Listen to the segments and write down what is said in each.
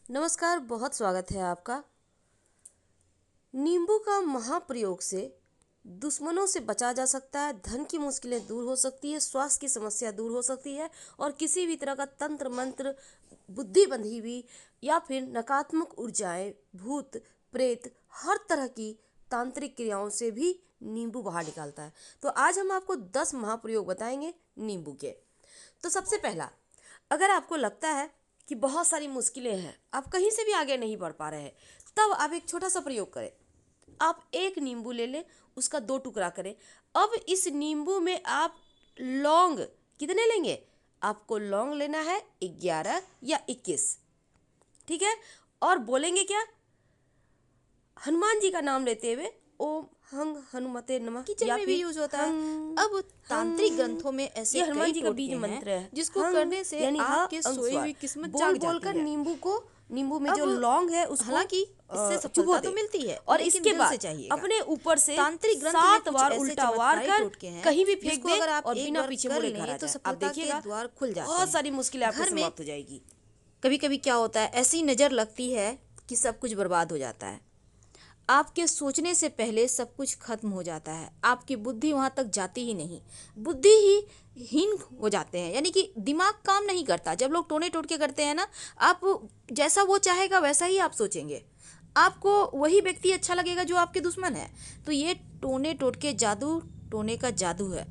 नमस्कार, बहुत स्वागत है आपका। नींबू का महाप्रयोग से दुश्मनों से बचा जा सकता है, धन की मुश्किलें दूर हो सकती है, स्वास्थ्य की समस्या दूर हो सकती है और किसी भी तरह का तंत्र मंत्र, बुद्धि बंधी हुई या फिर नकारात्मक ऊर्जाएं, भूत प्रेत, हर तरह की तांत्रिक क्रियाओं से भी नींबू बाहर निकालता है। तो आज हम आपको 10 महाप्रयोग बताएंगे नींबू के। तो सबसे पहला, अगर आपको लगता है कि बहुत सारी मुश्किलें हैं, आप कहीं से भी आगे नहीं बढ़ पा रहे हैं, तब आप एक छोटा सा प्रयोग करें। आप एक नींबू ले लें, उसका 2 टुकड़ा करें। अब इस नींबू में आप लौंग कितने लेंगे? आपको लौंग लेना है 11 या 21, ठीक है। और बोलेंगे क्या? हनुमान जी का नाम लेते हुए ओम हंग हनुमते नमः। किचन या में भी फिर यूज होता है। हंग अब तांत्रिक ग्रंथों में ऐसे ये हनुमान कई जी का बीज टोटके मंत्र हैं है, जिसको हंग, करने से यानी आपके सोई हुई किस्मत बोल जाग बोल जाती कर है। नींबू में जो अब लौंग है उसको हालांकि इससे चुभो सफलता दे तो मिलती है, और लेकिन इसके दिल बाद से चाहिएगा। अपने ऊपर से तांत्रिक ग्रंथ में 7 कुछ बार ऐसे उल्टा वार चमत्कारी कर टोटके हैं कहीं भी फेंक जिसको दे अगर आप और एक बिना बार पीछे कर मुड़े घर लें आ तो जाए। आप सफलता के देखिएगा द्वार खुल जाते बहुत हैं। सारी मुश्किलें आपकी घर में समाप्त हो जाएगी। कभी कभी क्या होता है, ऐसी नज़र लगती है कि सब कुछ बर्बाद हो जाता है। आपके सोचने से पहले सब कुछ खत्म हो जाता है, आपकी बुद्धि वहाँ तक जाती ही नहीं, बुद्धि ही हीन हो जाते हैं, यानी कि दिमाग काम नहीं करता। जब लोग टोने टोटके करते हैं ना, आप जैसा वो चाहेगा वैसा ही आप सोचेंगे, आपको वही व्यक्ति अच्छा लगेगा जो आपके दुश्मन है। तो ये टोने टोटके जादू, टोने का जादू है।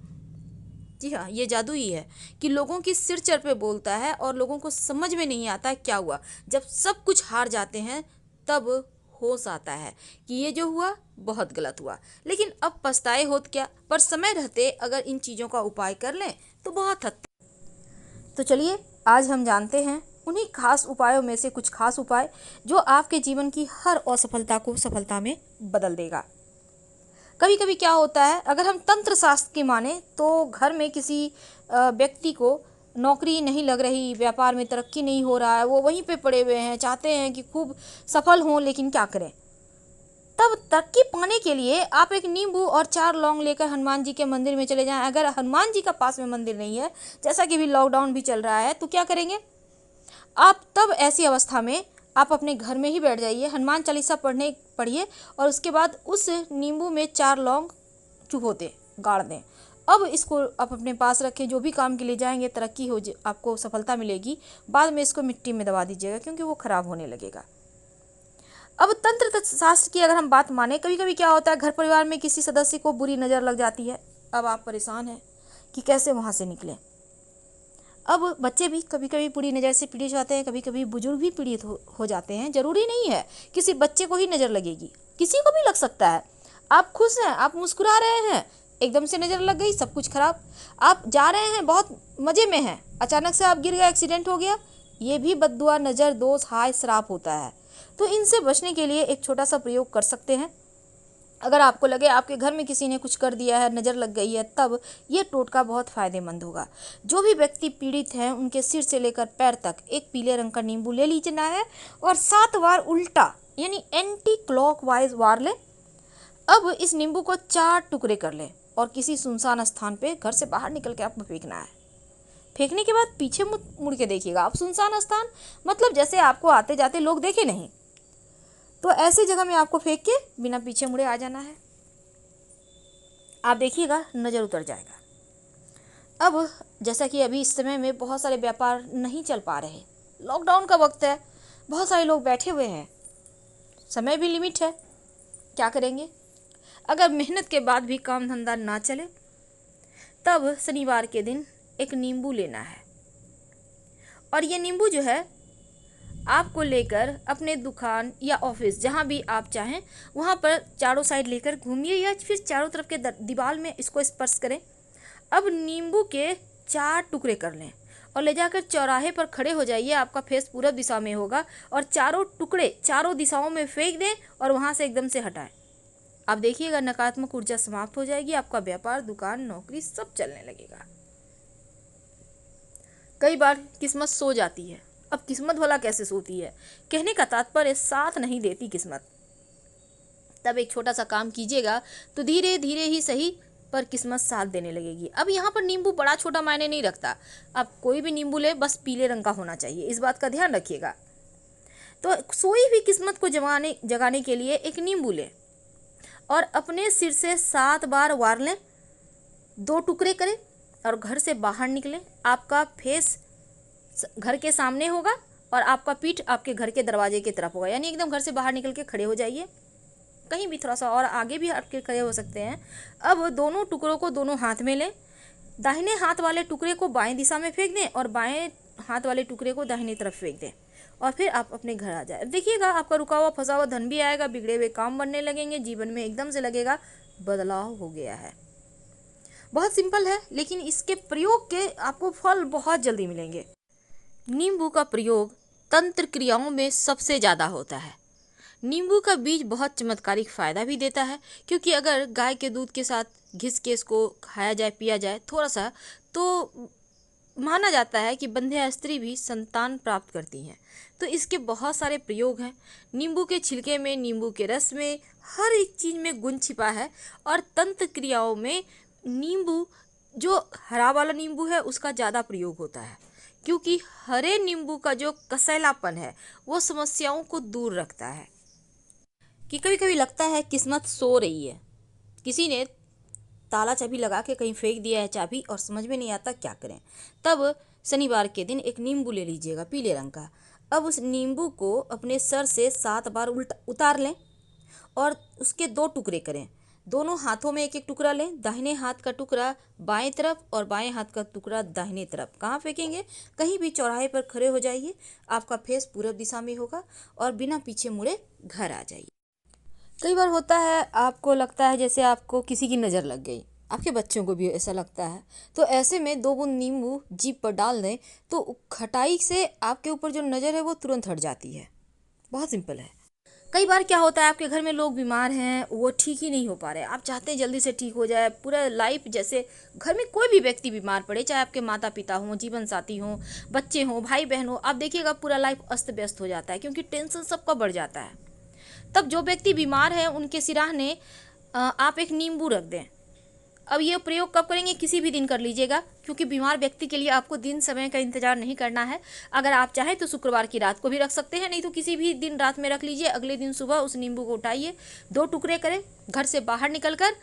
जी हाँ, ये जादू ही है कि लोगों की सिर चढ़ पे बोलता है और लोगों को समझ में नहीं आता है क्या हुआ। जब सब कुछ हार जाते हैं तब होश आता है कि ये जो हुआ बहुत गलत हुआ, लेकिन अब पछताए होत क्या। पर समय रहते अगर इन चीज़ों का उपाय कर लें तो बहुत हद तक। तो चलिए आज हम जानते हैं उन्हीं खास उपायों में से कुछ खास उपाय जो आपके जीवन की हर असफलता को सफलता में बदल देगा। कभी कभी क्या होता है, अगर हम तंत्र शास्त्र की माने तो घर में किसी व्यक्ति को नौकरी नहीं लग रही, व्यापार में तरक्की नहीं हो रहा है, वो वहीं पे पड़े हुए हैं, चाहते हैं कि खूब सफल हों, लेकिन क्या करें। तब तरक्की पाने के लिए आप एक नींबू और 4 लौंग लेकर हनुमान जी के मंदिर में चले जाएं। अगर हनुमान जी का पास में मंदिर नहीं है, जैसा कि भी लॉकडाउन भी चल रहा है, तो क्या करेंगे आप? तब ऐसी अवस्था में आप अपने घर में ही बैठ जाइए, हनुमान चालीसा पढ़िए और उसके बाद उस नींबू में 4 लौंग चुभो दें, गाड़ दें। अब इसको आप अपने पास रखें, जो भी काम के लिए जाएंगे तरक्की हो, आपको सफलता मिलेगी। बाद में इसको मिट्टी में दबा दीजिएगा क्योंकि वो खराब होने लगेगा। अब तंत्र शास्त्र की अगर हम बात माने, कभी कभी क्या होता है, घर परिवार में किसी सदस्य को बुरी नज़र लग जाती है। अब आप परेशान हैं कि कैसे वहाँ से निकलें। अब बच्चे भी कभी कभी बुरी नज़र से पीड़ित होते हैं, कभी कभी बुजुर्ग भी पीड़ित हो जाते हैं। ज़रूरी नहीं है किसी बच्चे को ही नज़र लगेगी, किसी को भी लग सकता है। आप खुश हैं, आप मुस्कुरा रहे हैं, एकदम से नज़र लग गई, सब कुछ खराब। आप जा रहे हैं, बहुत मज़े में हैं, अचानक से आप गिर गए, एक्सीडेंट हो गया, ये भी बद्दुआ, नज़र, दोष, हाय, श्राप होता है। तो इनसे बचने के लिए एक छोटा सा प्रयोग कर सकते हैं। अगर आपको लगे आपके घर में किसी ने कुछ कर दिया है, नज़र लग गई है, तब ये टोटका बहुत फ़ायदेमंद होगा। जो भी व्यक्ति पीड़ित हैं उनके सिर से लेकर पैर तक एक पीले रंग का नींबू ले लीजना है और 7 बार उल्टा यानी एंटी क्लॉकवाइज वार लें। अब इस नींबू को 4 टुकड़े कर लें और किसी सुनसान स्थान पे घर से बाहर निकल के आपको फेंकना है। फेंकने के बाद पीछे मुड़ के देखिएगा आप। सुनसान स्थान मतलब जैसे आपको आते जाते लोग देखे नहीं, तो ऐसी जगह में आपको फेंक के बिना पीछे मुड़े आ जाना है। आप देखिएगा नज़र उतर जाएगा। अब जैसा कि अभी इस समय में बहुत सारे व्यापार नहीं चल पा रहे, लॉकडाउन का वक्त है, बहुत सारे लोग बैठे हुए हैं, समय भी लिमिट है, क्या करेंगे? अगर मेहनत के बाद भी काम धंधा ना चले, तब शनिवार के दिन एक नींबू लेना है और ये नींबू जो है आपको लेकर अपने दुकान या ऑफिस जहाँ भी आप चाहें वहाँ पर चारों साइड लेकर घूमिए या फिर चारों तरफ के दीवार में इसको स्पर्श करें। अब नींबू के 4 टुकड़े कर लें और ले जाकर चौराहे पर खड़े हो जाइए। आपका फेस पूरब दिशा में होगा और चारों टुकड़े चारों दिशाओं में फेंक दें और वहाँ से एकदम से हटाएं। आप देखिएगा नकारात्मक ऊर्जा समाप्त हो जाएगी, आपका व्यापार, दुकान, नौकरी सब चलने लगेगा। कई बार किस्मत सो जाती है। अब किस्मत भला कैसे सोती है? कहने का तात्पर्य साथ नहीं देती किस्मत। तब एक छोटा सा काम कीजिएगा तो धीरे धीरे ही सही पर किस्मत साथ देने लगेगी। अब यहाँ पर नींबू बड़ा छोटा मायने नहीं रखता, आप कोई भी नींबू ले, बस पीले रंग का होना चाहिए, इस बात का ध्यान रखिएगा। तो सोई हुई किस्मत को जगाने के लिए एक नींबू लें और अपने सिर से 7 बार वार लें, 2 टुकड़े करें और घर से बाहर निकलें। आपका फेस घर के सामने होगा और आपका पीठ आपके घर के दरवाजे की तरफ होगा, यानी एकदम घर से बाहर निकल के खड़े हो जाइए, कहीं भी थोड़ा सा और आगे भी हट के खड़े हो सकते हैं। अब दोनों टुकड़ों को दोनों हाथ में लें, दाहिने हाथ वाले टुकड़े को बाएं दिशा में फेंक दें और बाएं हाथ वाले टुकड़े को दाहिनी तरफ फेंक दें और फिर आप अपने घर आ जाए। देखिएगा आपका रुका हुआ फंसा हुआ धन भी आएगा, बिगड़े हुए काम बनने लगेंगे, जीवन में एकदम से लगेगा बदलाव हो गया है। बहुत सिंपल है, लेकिन इसके प्रयोग के आपको फल बहुत जल्दी मिलेंगे। नींबू का प्रयोग तंत्र क्रियाओं में सबसे ज़्यादा होता है। नींबू का बीज बहुत चमत्कारिक फ़ायदा भी देता है, क्योंकि अगर गाय के दूध के साथ घिस के इसको खाया जाए, पिया जाए थोड़ा सा, तो माना जाता है कि बंध्या स्त्री भी संतान प्राप्त करती हैं। तो इसके बहुत सारे प्रयोग हैं। नींबू के छिलके में, नींबू के रस में, हर एक चीज़ में गुण छिपा है। और तंत्र क्रियाओं में नींबू, जो हरा वाला नींबू है उसका ज़्यादा प्रयोग होता है, क्योंकि हरे नींबू का जो कसैलापन है वो समस्याओं को दूर रखता है। कि कभी कभी लगता है किस्मत सो रही है, किसी ने ताला चाबी लगा के कहीं फेंक दिया है चाबी और समझ में नहीं आता क्या करें। तब शनिवार के दिन एक नींबू ले लीजिएगा पीले रंग का। अब उस नींबू को अपने सर से 7 बार उतार लें और उसके 2 टुकड़े करें। दोनों हाथों में एक एक टुकड़ा लें, दाहिने हाथ का टुकड़ा बाएं तरफ और बाएं हाथ का टुकड़ा दाहिने तरफ। कहाँ फेंकेंगे? कहीं भी चौराहे पर खड़े हो जाइए, आपका फेस पूरब दिशा में होगा और बिना पीछे मुड़े घर आ जाइए। कई बार होता है आपको लगता है जैसे आपको किसी की नज़र लग गई, आपके बच्चों को भी ऐसा लगता है, तो ऐसे में 2 बूंद नींबू जीभ पर डाल दें तो खटाई से आपके ऊपर जो नज़र है वो तुरंत हट जाती है। बहुत सिंपल है। कई बार क्या होता है, आपके घर में लोग बीमार हैं, वो ठीक ही नहीं हो पा रहे, आप चाहते हैं जल्दी से ठीक हो जाए, पूरा लाइफ, जैसे घर में कोई भी व्यक्ति बीमार पड़े, चाहे आपके माता पिता हों, जीवन साथी हों, बच्चे हों, भाई बहन हो, आप देखिएगा पूरा लाइफ अस्त व्यस्त हो जाता है, क्योंकि टेंशन सबका बढ़ जाता है। तब जो व्यक्ति बीमार है उनके सिराहने आप एक नींबू रख दें। अब ये प्रयोग कब करेंगे? किसी भी दिन कर लीजिएगा, क्योंकि बीमार व्यक्ति के लिए आपको दिन समय का इंतजार नहीं करना है। अगर आप चाहें तो शुक्रवार की रात को भी रख सकते हैं, नहीं तो किसी भी दिन रात में रख लीजिए। अगले दिन सुबह उस नींबू को उठाइए, 2 टुकड़े करें, घर से बाहर निकलकर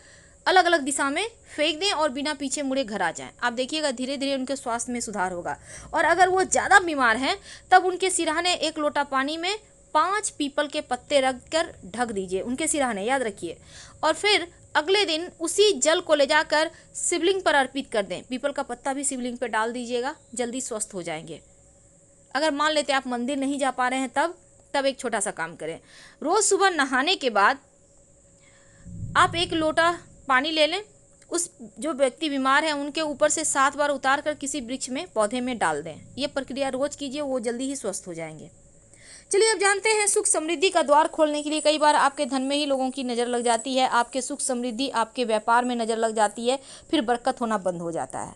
अलग अलग दिशा में फेंक दें और बिना पीछे मुड़े घर आ जाएं। आप देखिएगा धीरे धीरे उनके स्वास्थ्य में सुधार होगा। और अगर वो ज़्यादा बीमार हैं तब उनके सिराहने 1 लोटा पानी में 5 पीपल के पत्ते रख कर ढक दीजिए, उनके सिराहने, याद रखिए। और फिर अगले दिन उसी जल को ले जाकर शिवलिंग पर अर्पित कर दें। पीपल का पत्ता भी शिवलिंग पर डाल दीजिएगा, जल्दी स्वस्थ हो जाएंगे। अगर मान लेते आप मंदिर नहीं जा पा रहे हैं तब एक छोटा सा काम करें। रोज़ सुबह नहाने के बाद आप 1 लोटा पानी ले लें, उस जो व्यक्ति बीमार है उनके ऊपर से 7 बार उतार कर किसी वृक्ष में, पौधे में डाल दें। ये प्रक्रिया रोज़ कीजिए, वो जल्दी ही स्वस्थ हो जाएंगे। चलिए अब जानते हैं सुख समृद्धि का द्वार खोलने के लिए। कई बार आपके धन में ही लोगों की नज़र लग जाती है, आपके सुख समृद्धि, आपके व्यापार में नज़र लग जाती है, फिर बरकत होना बंद हो जाता है।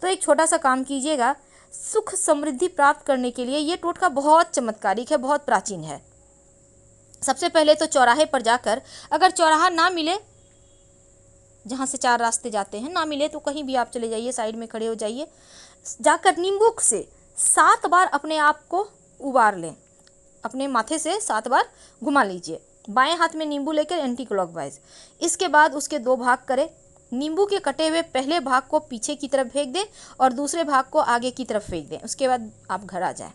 तो एक छोटा सा काम कीजिएगा, सुख समृद्धि प्राप्त करने के लिए। ये टोटका बहुत चमत्कारिक है, बहुत प्राचीन है। सबसे पहले तो चौराहे पर जाकर, अगर चौराहा ना मिले, जहाँ से 4 रास्ते जाते हैं, ना मिले तो कहीं भी आप चले जाइए, साइड में खड़े हो जाइए, जाकर नींबू से 7 बार अपने आप को उबार लें, अपने माथे से 7 बार घुमा लीजिए, बाएं हाथ में नींबू लेकर एंटी क्लॉकवाइज। इसके बाद उसके 2 भाग करें। नींबू के कटे हुए पहले भाग को पीछे की तरफ फेंक दें और दूसरे भाग को आगे की तरफ फेंक दें। उसके बाद आप घर आ जाएं।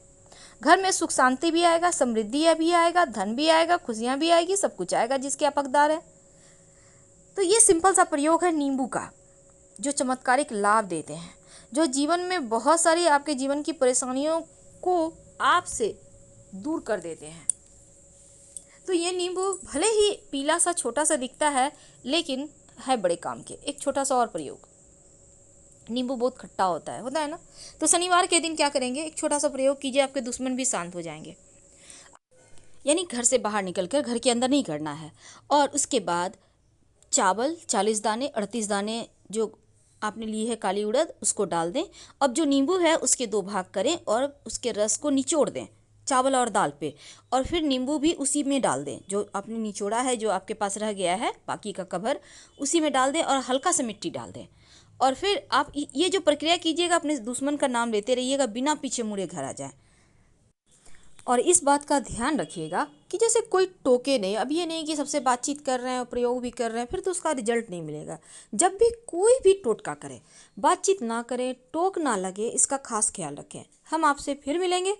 घर में सुख शांति भी आएगा, समृद्धि भी आएगा, धन भी आएगा, खुशियाँ भी आएगी, सब कुछ आएगा जिसके आप हकदार हैं। तो ये सिंपल सा प्रयोग है नींबू का, जो चमत्कारिक लाभ देते हैं, जो जीवन में बहुत सारी आपके जीवन की परेशानियों को आपसे दूर कर देते हैं। तो ये नींबू भले ही पीला सा छोटा सा दिखता है, लेकिन है बड़े काम के। एक छोटा सा और प्रयोग, नींबू बहुत खट्टा होता है ना। तो शनिवार के दिन क्या करेंगे, एक छोटा सा प्रयोग कीजिए, आपके दुश्मन भी शांत हो जाएंगे। यानी घर से बाहर निकलकर घर के अंदर नहीं करना है। और उसके बाद चावल 40 दाने, 38 दाने जो आपने ली है काली उड़द, उसको डाल दें। अब जो नींबू है उसके 2 भाग करें और उसके रस को निचोड़ दें चावल और दाल पे, और फिर नींबू भी उसी में डाल दें, जो आपने निचोड़ा है, जो आपके पास रह गया है बाकी का कवर, उसी में डाल दें और हल्का सा मिट्टी डाल दें। और फिर आप ये जो प्रक्रिया कीजिएगा, अपने दुश्मन का नाम लेते रहिएगा, बिना पीछे मुड़े घर आ जाए। और इस बात का ध्यान रखिएगा कि जैसे कोई टोके नहीं। अब ये नहीं कि सबसे बातचीत कर रहे हैं और प्रयोग भी कर रहे हैं फिर तो उसका रिजल्ट नहीं मिलेगा। जब भी कोई भी टोटका करें, बातचीत ना करें, टोक ना लगे, इसका खास ख्याल रखें। हम आपसे फिर मिलेंगे